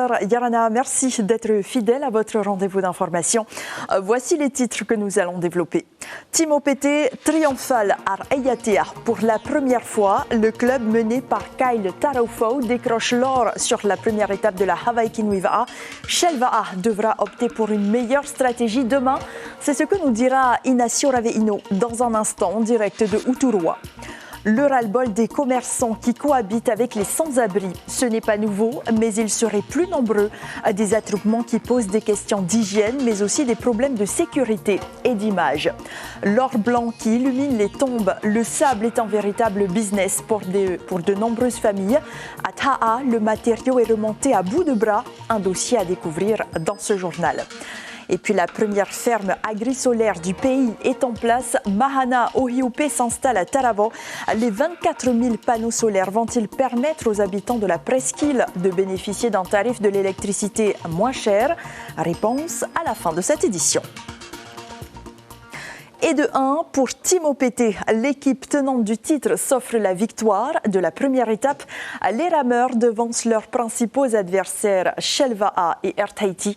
Bonsoir Yarana, merci d'être fidèle à votre rendez-vous d'information. Voici les titres que nous allons développer. Timo Pete triomphal à Ayatea. Pour la première fois, le club mené par Kyle Tarofo décroche l'or sur la première étape de la Hawaii Kinuiva'a. Shelva'a devra opter pour une meilleure stratégie demain. C'est ce que nous dira Inacio Raveino dans un instant en direct de Uturua. Le ras-le-bol des commerçants qui cohabitent avec les sans-abri. Ce n'est pas nouveau, mais ils seraient plus nombreux. Des attroupements qui posent des questions d'hygiène, mais aussi des problèmes de sécurité et d'image. L'or blanc qui illumine les tombes, le sable est un véritable business pour de nombreuses familles. À Ta'a, le matériau est remonté à bout de bras. Un dossier à découvrir dans ce journal. Et puis la première ferme agrisolaire du pays est en place. Mahana Ohiupe s'installe à Taravo. Les 24 000 panneaux solaires vont-ils permettre aux habitants de la presqu'île de bénéficier d'un tarif de l'électricité moins cher? Réponse à la fin de cette édition. Et de 1 pour Timo Pete. L'équipe tenante du titre s'offre la victoire de la première étape. Les rameurs devancent leurs principaux adversaires Shelva'a et Air Tahiti.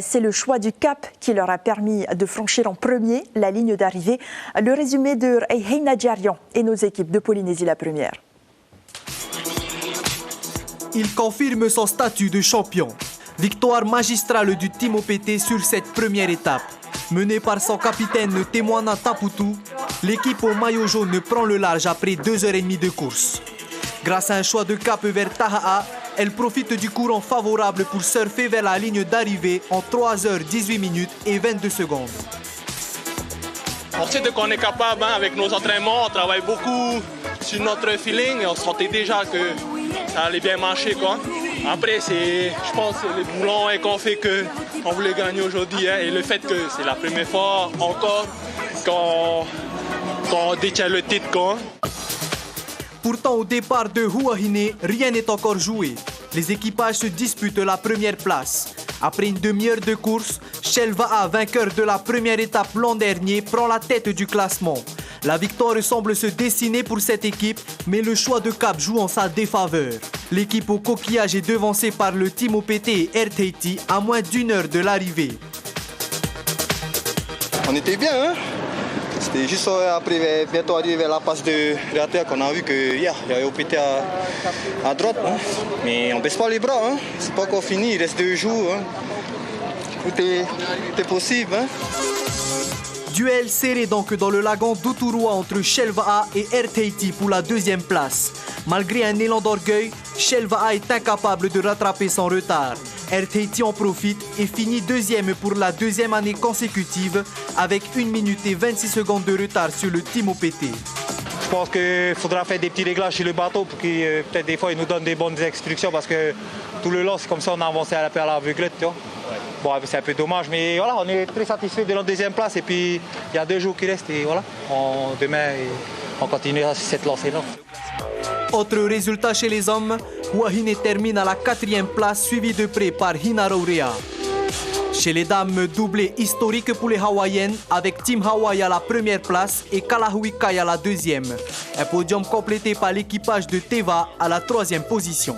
C'est le choix du cap qui leur a permis de franchir en premier la ligne d'arrivée. Le résumé de Heina Djarian et nos équipes de Polynésie la première. Il confirme son statut de champion. Victoire magistrale du Timo Pete sur cette première étape. Menée par son capitaine Temoana Taputu, l'équipe au maillot jaune prend le large après 2h30 de course. Grâce à un choix de cap vers Taha'a, elle profite du courant favorable pour surfer vers la ligne d'arrivée en 3h18 et 22 secondes. On sait qu'on est capable, avec nos entraînements, on travaille beaucoup sur notre feeling et on sentait déjà que ça allait bien marcher, quoi. Après, je pense que les boulons qu'on fait qu'on voulait gagner aujourd'hui, et le fait que c'est la première fois encore qu'on détient le titre, quoi. Pourtant, au départ de Huahine, rien n'est encore joué. Les équipages se disputent la première place. Après une demi-heure de course, Shelva'a, vainqueur de la première étape l'an dernier, prend la tête du classement. La victoire semble se dessiner pour cette équipe, mais le choix de cap joue en sa défaveur. L'équipe au coquillage est devancée par le Timo Pete et Air Tahiti à moins d'une heure de l'arrivée. On était bien, hein? C'était juste après, bientôt arrivé vers la passe de Réateur qu'on a vu qu'il y avait OPT à droite. Hein? Mais on baisse pas les bras, hein? C'est pas encore fini, il reste 2 jours. Hein? Tout est possible. Hein? Duel serré donc dans le lagon d'Uturua entre Shelva'a et Air Tahiti pour la deuxième place. Malgré un élan d'orgueil, Shelva'a est incapable de rattraper son retard. Air Tahiti en profite et finit deuxième pour la deuxième année consécutive avec 1 minute et 26 secondes de retard sur le Timo Pete. Je pense qu'il faudra faire des petits réglages sur le bateau pour qu'il peut-être des fois il nous donne des bonnes instructions parce que tout le long c'est comme ça on a avancé à l'aveuglette. Bon, c'est un peu dommage, mais voilà, on est très satisfait de notre deuxième place et puis il y a 2 jours qui restent et voilà, demain on continuera cette lancée-là. Autre résultat chez les hommes, Huahine termine à la 4e place suivi de près par Hinaraurea. Chez les dames, doublé historique pour les Hawaïennes avec Team Hawaii à la 1re place et Kalahui Kai à la 2e. Un podium complété par l'équipage de Teva à la 3e position.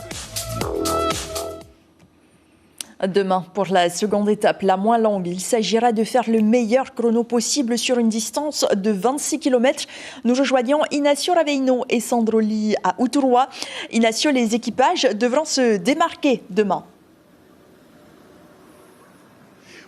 Demain, pour la seconde étape, la moins longue, il s'agira de faire le meilleur chrono possible sur une distance de 26 km. Nous rejoignons Inacio Raveino et Sandro Lee à Uturua. Inacio, les équipages devront se démarquer demain.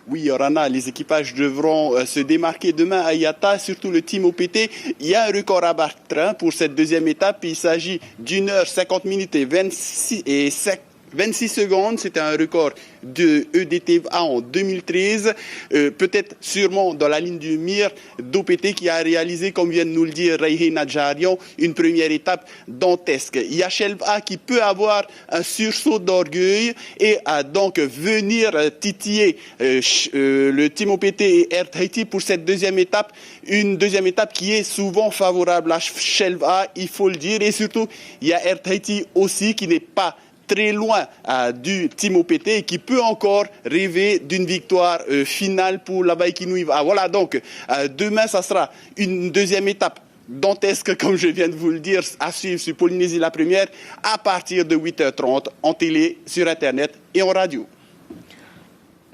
Oui, Yorana, les équipages devront se démarquer demain à Iata, surtout le Timo Pete. Il y a un record à battre pour cette deuxième étape. Il s'agit d'1 h 50 minutes et 26 secondes, c'était un record de EDTA en 2013, peut-être sûrement dans la ligne du mire d'OPT qui a réalisé, comme vient de nous le dire Heina Djarian, une première étape dantesque. Il y a Shelva'a qui peut avoir un sursaut d'orgueil et donc venir titiller le Timo Pete et Air Tahiti pour cette deuxième étape, une deuxième étape qui est souvent favorable à Shelva'a, il faut le dire, et surtout il y a Air Tahiti aussi qui n'est pas très loin du Timo Pete et qui peut encore rêver d'une victoire finale pour la Hawaii Kinuiva'a. Voilà donc, demain, ça sera une deuxième étape dantesque, comme je viens de vous le dire, à suivre sur Polynésie la Première à partir de 8h30 en télé, sur Internet et en radio.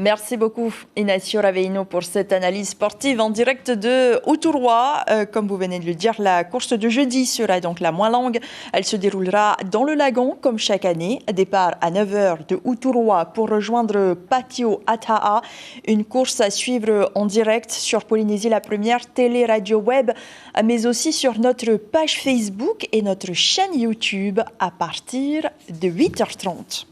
Merci beaucoup Inacio Raveino pour cette analyse sportive en direct de Uturwa. Comme vous venez de le dire, la course de jeudi sera donc la moins longue. Elle se déroulera dans le lagon comme chaque année. Départ à 9h de Uturwa pour rejoindre Patio Ata'a. Une course à suivre en direct sur Polynésie la Première, télé, radio, web, mais aussi sur notre page Facebook et notre chaîne YouTube à partir de 8h30.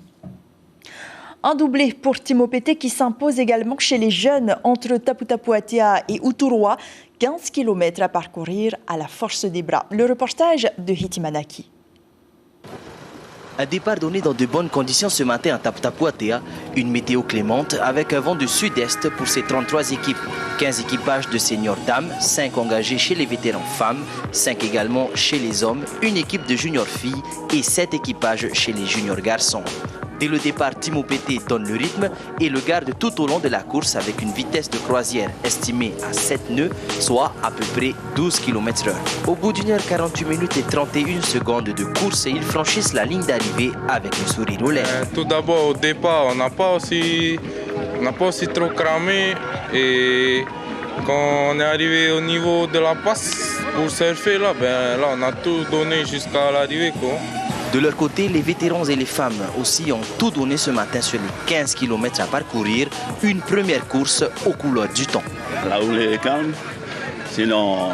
Un doublé pour Timo Pete qui s'impose également chez les jeunes entre Taputapuatea et Uturwa. 15 km à parcourir à la force des bras. Le reportage de Hitimanaki. Un départ donné dans de bonnes conditions ce matin à Taputapuatea. Une météo clémente avec un vent du sud-est pour ces 33 équipes. 15 équipages de seniors dames, 5 engagés chez les vétérans femmes, 5 également chez les hommes, une équipe de juniors filles et 7 équipages chez les juniors garçons. Dès le départ, Timo Pete donne le rythme et le garde tout au long de la course avec une vitesse de croisière estimée à 7 nœuds, soit à peu près 12 km/h. Au bout d'une heure 48 minutes et 31 secondes de course, ils franchissent la ligne d'arrivée avec le sourire aux lèvres. Tout d'abord, au départ, on n'a pas aussi trop cramé et quand on est arrivé au niveau de la passe pour surfer, là on a tout donné jusqu'à l'arrivée, quoi. De leur côté, les vétérans et les femmes aussi ont tout donné ce matin sur les 15 km à parcourir. Une première course aux couleurs du temps. La houle est calme, sinon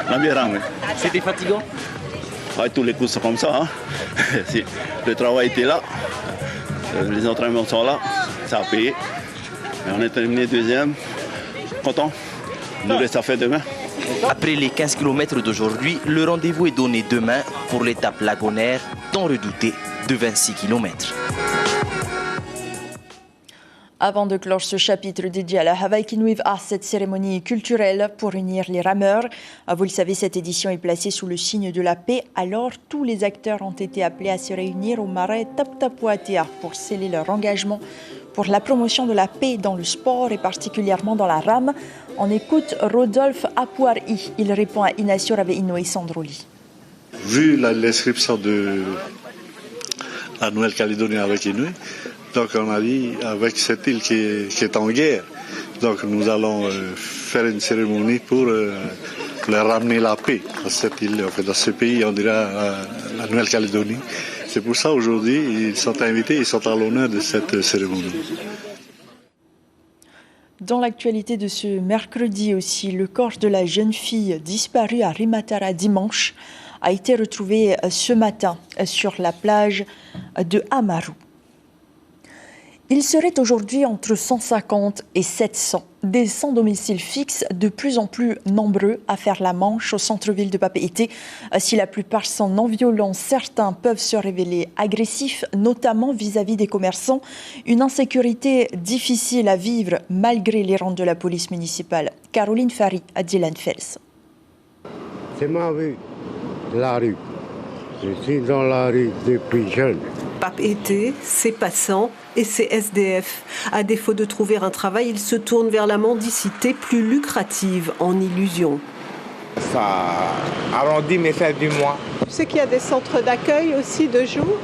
on a bien ramé. C'était fatigant? Ouais, tous les courses sont comme ça. Hein. Le travail était là, les entraînements sont là, ça a payé. Et on est terminé deuxième, content. Nous reste à faire demain. Après les 15 km d'aujourd'hui, le rendez-vous est donné demain pour l'étape lagonaire, tant redoutée, de 26 km. Avant de clore ce chapitre dédié à la Hawaii Kinuiv, à cette cérémonie culturelle pour unir les rameurs, vous le savez, cette édition est placée sous le signe de la paix. Alors, tous les acteurs ont été appelés à se réunir au marais Taputapuatea pour sceller leur engagement pour la promotion de la paix dans le sport et particulièrement dans la rame. On écoute Rodolphe Apuari. Il répond à Inacio Raveino et Sandroli. Vu l'inscription de la Nouvelle-Calédonie avec Inuit, donc on a dit avec cette île qui est en guerre, donc nous allons faire une cérémonie pour leur ramener la paix à cette île, en fait, dans ce pays, on dira la Nouvelle-Calédonie. C'est pour ça aujourd'hui ils sont invités, ils sont à l'honneur de cette cérémonie. Dans l'actualité de ce mercredi aussi, le corps de la jeune fille disparue à Rimatara dimanche a été retrouvé ce matin sur la plage de Amaru. Il serait aujourd'hui entre 150 et 700 des sans-domicile fixe de plus en plus nombreux à faire la manche au centre-ville de Papeete. Si la plupart sont non violents, certains peuvent se révéler agressifs, notamment vis-à-vis des commerçants. Une insécurité difficile à vivre malgré les rangs de la police municipale. Caroline Fari à Dylan Fels. C'est ma vie, la rue. Je suis dans la rue depuis jeune. Papeete, ses passants et ses SDF. À défaut de trouver un travail, ils se tournent vers la mendicité plus lucrative en illusion. Ça arrondit mes fins du mois. Tu sais qu'il y a des centres d'accueil aussi de jour?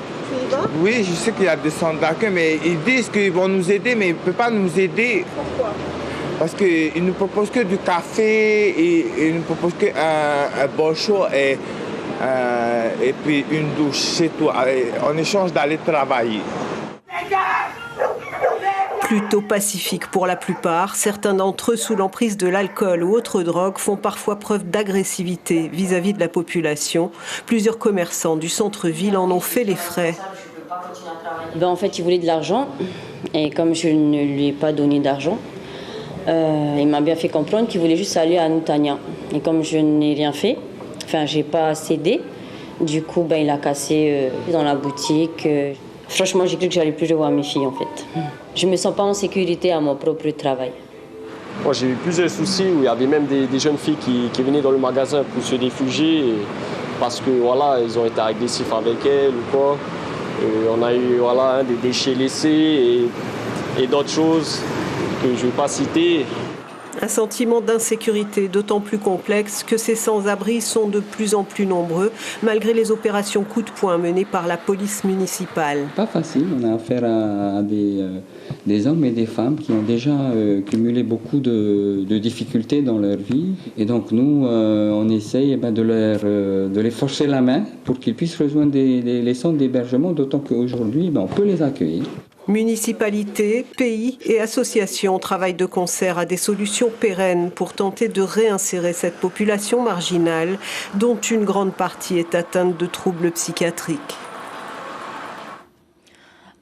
Oui, je sais qu'il y a des centres d'accueil, mais ils disent qu'ils vont nous aider, mais ils ne peuvent pas nous aider. Pourquoi? Parce qu'ils ne proposent que du café et ils ne proposent qu'un bon chaud et puis une douche, c'est tout, en échange d'aller travailler. Plutôt pacifiques pour la plupart, certains d'entre eux, sous l'emprise de l'alcool ou autres drogues, font parfois preuve d'agressivité vis-à-vis de la population. Plusieurs commerçants du centre-ville en ont fait les frais. En fait, il voulait de l'argent et comme je ne lui ai pas donné d'argent, il m'a bien fait comprendre qu'il voulait juste aller à Nutania. Et comme je n'ai rien fait, j'ai pas cédé, du coup il a cassé dans la boutique. Franchement, j'ai cru que j'allais plus revoir mes filles en fait. Je me sens pas en sécurité à mon propre travail. Moi, j'ai eu plusieurs soucis où il y avait même des jeunes filles qui venaient dans le magasin pour se réfugier parce que voilà, ils ont été agressifs avec elles ou quoi. Et on a eu des déchets laissés et d'autres choses que je ne vais pas citer. Un sentiment d'insécurité d'autant plus complexe que ces sans-abri sont de plus en plus nombreux, malgré les opérations coup de poing menées par la police municipale. Pas facile, on a affaire à des hommes et des femmes qui ont déjà cumulé beaucoup de difficultés dans leur vie. Et donc nous, on essaye de les forcer la main pour qu'ils puissent rejoindre les centres d'hébergement, d'autant qu'aujourd'hui, on peut les accueillir. Municipalités, pays et associations travaillent de concert à des solutions pérennes pour tenter de réinsérer cette population marginale dont une grande partie est atteinte de troubles psychiatriques.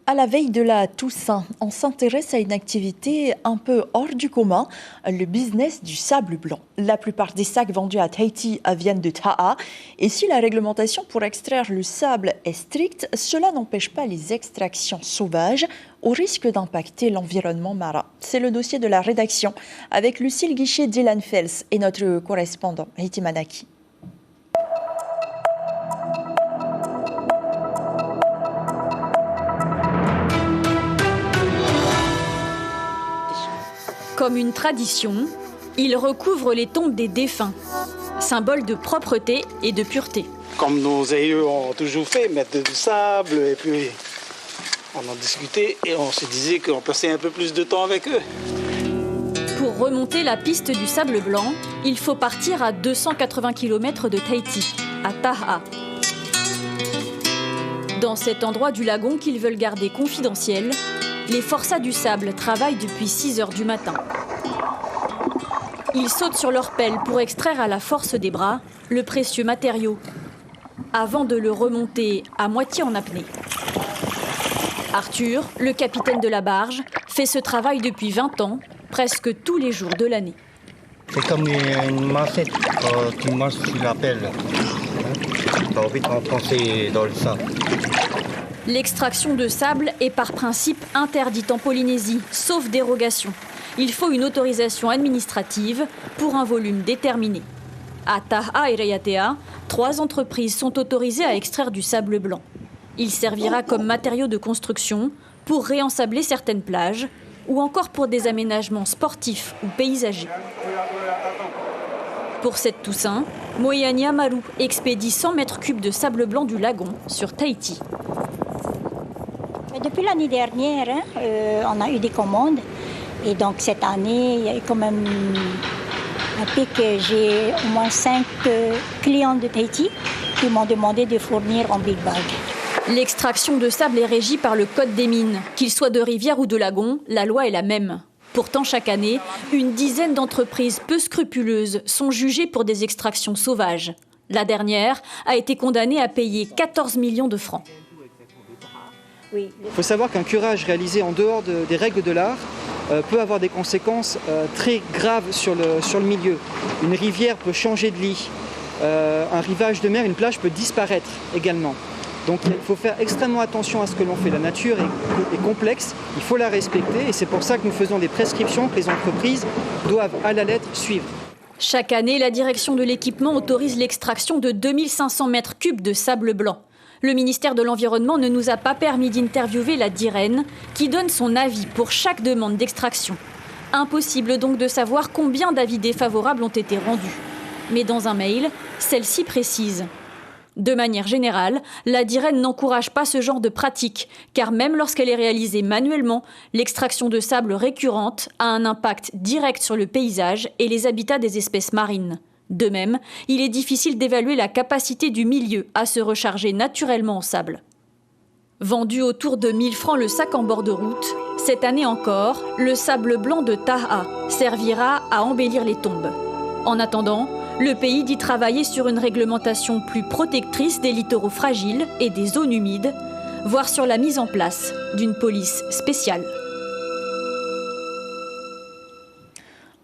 À la veille de la Toussaint, on s'intéresse à une activité un peu hors du commun, le business du sable blanc. La plupart des sacs vendus à Tahiti viennent de Taha. Et si la réglementation pour extraire le sable est stricte, cela n'empêche pas les extractions sauvages au risque d'impacter l'environnement marin. C'est le dossier de la rédaction avec Lucille Guichet, Dylan Fels et notre correspondant Hiti Manaki. Comme une tradition, il recouvre les tombes des défunts, symbole de propreté et de pureté. Comme nos aïeux ont toujours fait, mettre du sable, et puis on en discutait et on se disait qu'on passait un peu plus de temps avec eux. Pour remonter la piste du sable blanc, il faut partir à 280 km de Tahiti, à Taha. Dans cet endroit du lagon qu'ils veulent garder confidentiel, les forçats du sable travaillent depuis 6 heures du matin. Ils sautent sur leur pelle pour extraire à la force des bras le précieux matériau, avant de le remonter à moitié en apnée. Arthur, le capitaine de la barge, fait ce travail depuis 20 ans, presque tous les jours de l'année. C'est comme une mancette quand tu marches sur la pelle. Tu as envie de t'enfoncer dans le sable. L'extraction de sable est par principe interdite en Polynésie, sauf dérogation. Il faut une autorisation administrative pour un volume déterminé. À Taha et Raiatea, 3 entreprises sont autorisées à extraire du sable blanc. Il servira comme matériau de construction pour réensabler certaines plages ou encore pour des aménagements sportifs ou paysagers. Pour cette Toussaint, Moyani Amaru expédie 100 mètres cubes de sable blanc du lagon sur Tahiti. Depuis l'année dernière, on a eu des commandes. Et donc cette année, il y a eu quand même un pic. J'ai au moins 5 clients de Tahiti qui m'ont demandé de fournir en big bag. L'extraction de sable est régie par le Code des mines. Qu'il soit de rivière ou de lagon, la loi est la même. Pourtant, chaque année, une dizaine d'entreprises peu scrupuleuses sont jugées pour des extractions sauvages. La dernière a été condamnée à payer 14 millions de francs. Il faut savoir qu'un curage réalisé en dehors des règles de l'art peut avoir des conséquences très graves sur le milieu. Une rivière peut changer de lit, un rivage de mer, une plage peut disparaître également. Donc il faut faire extrêmement attention à ce que l'on fait. La nature est complexe, il faut la respecter et c'est pour ça que nous faisons des prescriptions que les entreprises doivent à la lettre suivre. Chaque année, la direction de l'équipement autorise l'extraction de 2500 mètres cubes de sable blanc. Le ministère de l'Environnement ne nous a pas permis d'interviewer la DIREN, qui donne son avis pour chaque demande d'extraction. Impossible donc de savoir combien d'avis défavorables ont été rendus. Mais dans un mail, celle-ci précise. De manière générale, la DIREN n'encourage pas ce genre de pratique, car même lorsqu'elle est réalisée manuellement, l'extraction de sable récurrente a un impact direct sur le paysage et les habitats des espèces marines. De même, il est difficile d'évaluer la capacité du milieu à se recharger naturellement en sable. Vendu autour de 1000 francs le sac en bord de route, cette année encore, le sable blanc de Taha servira à embellir les tombes. En attendant, le pays dit travailler sur une réglementation plus protectrice des littoraux fragiles et des zones humides, voire sur la mise en place d'une police spéciale.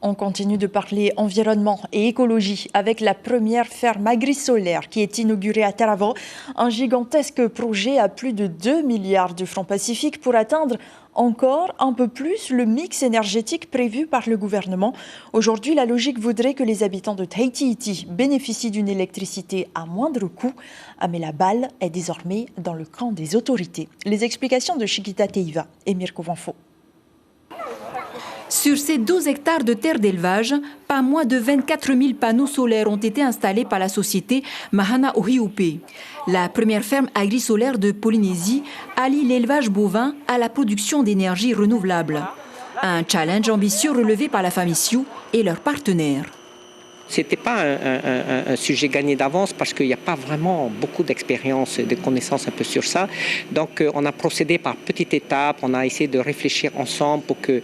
On continue de parler environnement et écologie avec la première ferme agri-solaire qui est inaugurée à Taravao, un gigantesque projet à plus de 2 milliards de francs pacifiques pour atteindre encore un peu plus le mix énergétique prévu par le gouvernement. Aujourd'hui, la logique voudrait que les habitants de Tahiti bénéficient d'une électricité à moindre coût, mais la balle est désormais dans le camp des autorités. Les explications de Chiquita Teiva et Mirko Vanfo. Sur ces 12 hectares de terre d'élevage, pas moins de 24 000 panneaux solaires ont été installés par la société Mahana Ohiupe. La première ferme agri-solaire de Polynésie allie l'élevage bovin à la production d'énergie renouvelable. Un challenge ambitieux relevé par la famille Sioux et leurs partenaires. Ce n'était pas un sujet gagné d'avance parce qu'il n'y a pas vraiment beaucoup d'expérience et de connaissances un peu sur ça. Donc on a procédé par petites étapes, on a essayé de réfléchir ensemble pour que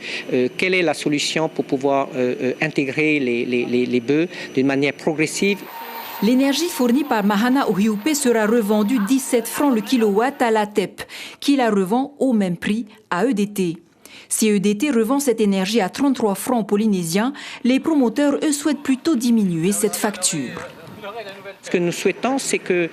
quelle est la solution pour pouvoir intégrer les bœufs d'une manière progressive. L'énergie fournie par Mahana Ohiupe sera revendue 17 francs le kilowatt à la TEP, qui la revend au même prix à EDT. Si EDT revend cette énergie à 33 francs polynésiens, les promoteurs, eux, souhaitent plutôt diminuer cette facture. Ce que nous souhaitons, c'est que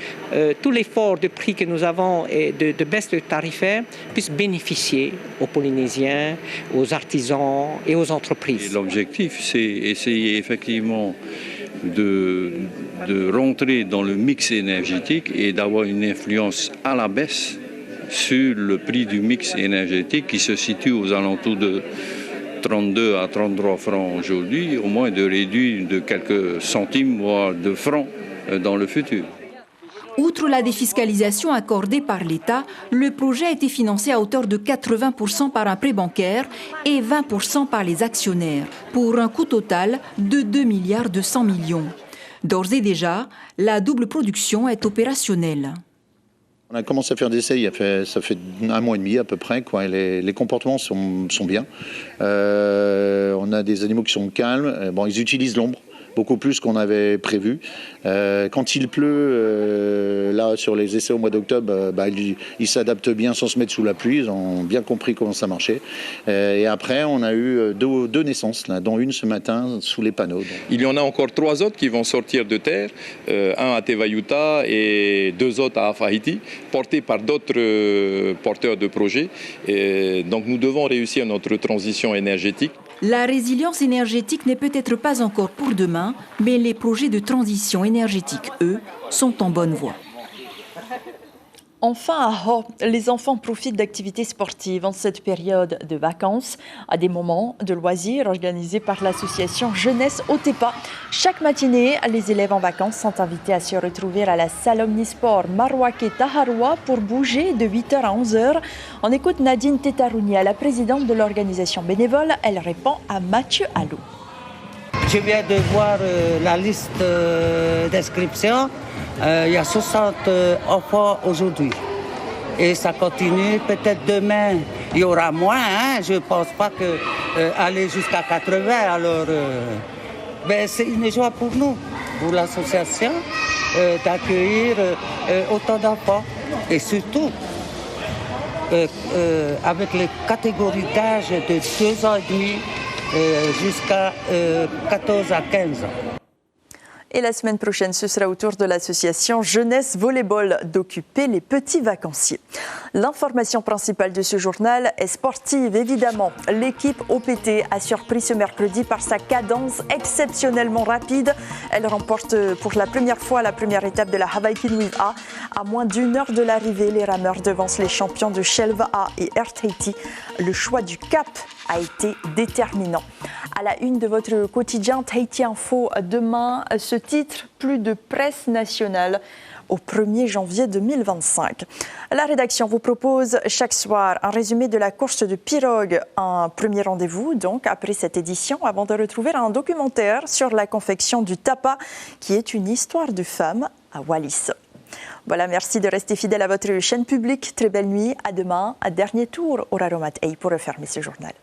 tout l'effort de prix que nous avons et de baisse de tarifaire puisse bénéficier aux Polynésiens, aux artisans et aux entreprises. L'objectif, c'est essayer effectivement de rentrer dans le mix énergétique et d'avoir une influence à la baisse sur le prix du mix énergétique qui se situe aux alentours de 32 à 33 francs aujourd'hui, au moins de réduire de quelques centimes, voire de francs dans le futur. Outre la défiscalisation accordée par l'État, le projet a été financé à hauteur de 80% par un prêt bancaire et 20% par les actionnaires, pour un coût total de 2,2 milliards. D'ores et déjà, la double production est opérationnelle. On a commencé à faire des essais, ça fait 1 mois et demi à peu près, quoi. Les comportements sont bien. On a des animaux qui sont calmes. Bon, ils utilisent l'ombre beaucoup plus qu'on avait prévu. Quand il pleut, là sur les essais au mois d'octobre, ils s'adaptent bien sans se mettre sous la pluie. Ils ont bien compris comment ça marchait. Et après, on a eu deux naissances, là, dont une ce matin sous les panneaux. Donc. Il y en a encore 3 autres qui vont sortir de terre, un à Tevayuta et 2 autres à Afahiti, portés par d'autres porteurs de projets. Et donc nous devons réussir notre transition énergétique. La résilience énergétique n'est peut-être pas encore pour demain, mais les projets de transition énergétique, eux, sont en bonne voie. Enfin, à Ho, les enfants profitent d'activités sportives en cette période de vacances, à des moments de loisirs organisés par l'association Jeunesse Otepa. Chaque matinée, les élèves en vacances sont invités à se retrouver à la salle omnisport Marwake Taharwa pour bouger de 8h à 11h. On écoute Nadine Tetarouni, la présidente de l'organisation bénévole. Elle répond à Mathieu Allou. Je viens de voir la liste d'inscription. Il y a 60 enfants aujourd'hui. Et ça continue. Peut-être demain, il y aura moins. Je ne pense pas aller jusqu'à 80. Alors, c'est une joie pour nous, pour l'association, d'accueillir autant d'enfants. Et surtout, avec les catégories d'âge de 2 ans et demi jusqu'à 14 à 15 ans. Et la semaine prochaine, ce sera au tour de l'association Jeunesse Volleyball d'occuper les petits vacanciers. L'information principale de ce journal est sportive, évidemment. L'équipe OPT a surpris ce mercredi par sa cadence exceptionnellement rapide. Elle remporte pour la première fois la première étape de la Hawaii Kinuiz A. À moins d'1 heure de l'arrivée, les rameurs devancent les champions de Shelva A et Air Tahiti. Le choix du cap a été déterminant. À la une de votre quotidien Tahiti Info, demain, ce titre, plus de presse nationale au 1er janvier 2025. La rédaction vous propose chaque soir un résumé de la course de pirogue. Un premier rendez-vous, donc, après cette édition, avant de retrouver un documentaire sur la confection du tapa, qui est une histoire de femme à Wallis. Voilà, merci de rester fidèle à votre chaîne publique. Très belle nuit. À demain. À dernier tour au Raromat Ei pour refermer ce journal.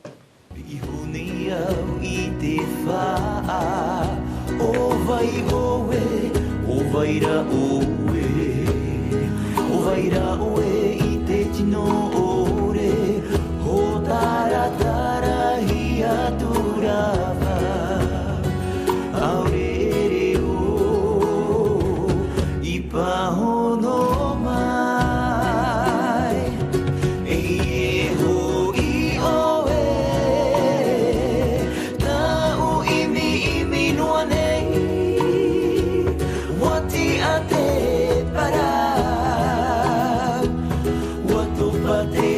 But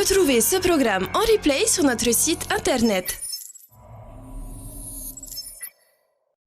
Retrouvez ce programme en replay sur notre site internet.